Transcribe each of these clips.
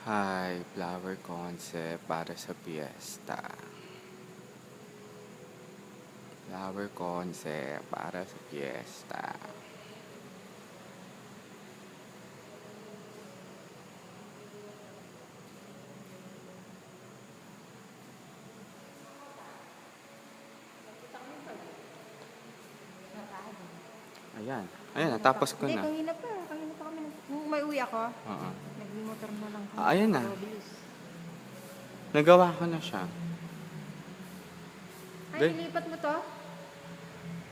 Hi, flower concept para sa piyesta. Flower concept para sa piyesta. Ayan. Ayan, natapos ko Hindi, na. kanina pa. Kanina pa kami. Nung may uwi ako, Oo. nag-motor na lang kami. Ayan na. Bilis. Nagawa ko na siya. Ay, Gan- nilipat mo to?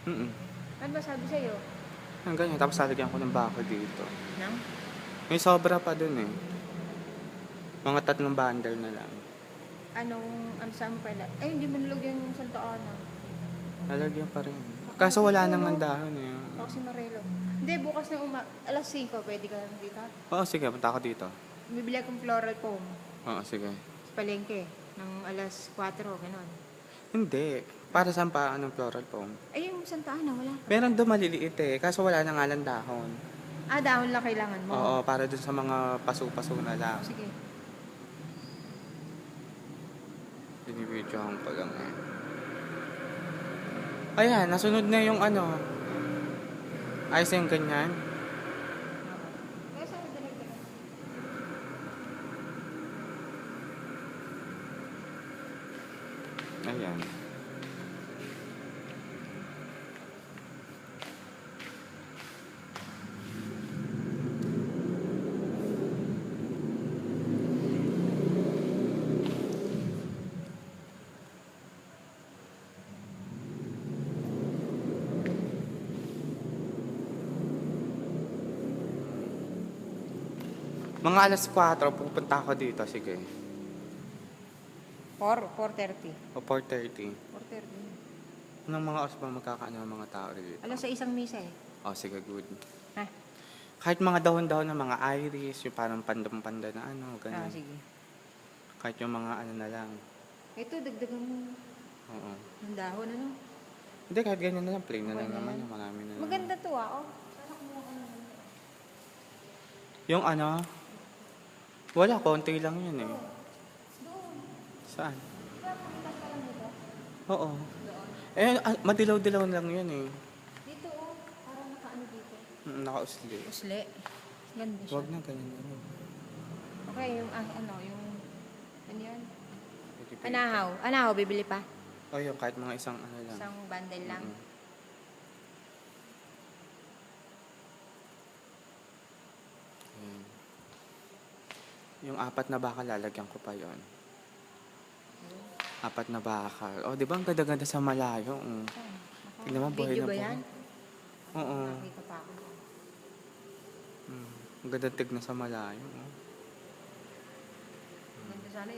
Mm. Ano ba sabi sa'yo? Ang ganyan. Tapos lalagyan ko ng bako dito. Nang? May sobra pa dun eh. Mga 3 bundle na lang. Ano saan mo pala? Ay, hindi mo nilagyan yung Santa Ana. Lalagyan pa rin. Kaso wala naman dahon eh. Ako si Marelo. Hindi, bukas na alas 5, pwede ka lang dito. Oo, sige. Punta ako dito. Bibili akong floral foam Oo, sige. sa palengke. Ng alas 4, gano'n. Hindi. Para saan pa anong floral foam? Ay, yung Santa Ana, wala. Meron doon maliliit eh. Kaso wala na nga lang dahon. Ah, dahon lang kailangan mo. Oo, para dun sa mga paso-paso na lang. Sige. Binibidyohan ko lang eh. Ayan, nasunod na yung ano. Ayos na yung ganyan. Kaya saan dala-dala? Ayan. Mga alas 4, pupunta ako dito. Sige. 4:30. O 4:30. 4:30. Anong mga oras ba magkakaano ng mga tao dito? Alas sa isang misa eh. O, sige, good. Ha? Kahit mga dahon-dahon ng mga iris, yung parang pandam-panda na ano, Ah, ganyan. sige. Kahit yung mga ano na lang. Ito, dagdagan mo Oo. ng dahon, ano? Hindi, kahit ganyan na lang. Plain na Okay lang na naman yan. yung marami na lang. Maganda to oh. Sana kumuha ka naman. Yung ano, wala, konti lang yun eh. Doon. Saan? Diba, pumitas ka lang dito? Oo. Doon. Eh, madilaw-dilaw lang yun eh. Dito oh. Parang nakaano dito. Nakausli. Usli. Ganda siya. Huwag na, ganyan na lang. Okay, yung ano yan? Anahaw. Anahaw, bibili pa? O yun, kahit mga isang ano lang. Isang bundle lang. Mm. Ayan. Yung 4 na bakal, lalagyan ko pa yon. 4 na bakal. O, di ba ang ganda-ganda sa malayo? Saan? Tignan mo, buhay Video na ba buhay. yan? Oo. Nakita pa ako. Ang ganda tignan sa malayo. Ganda sana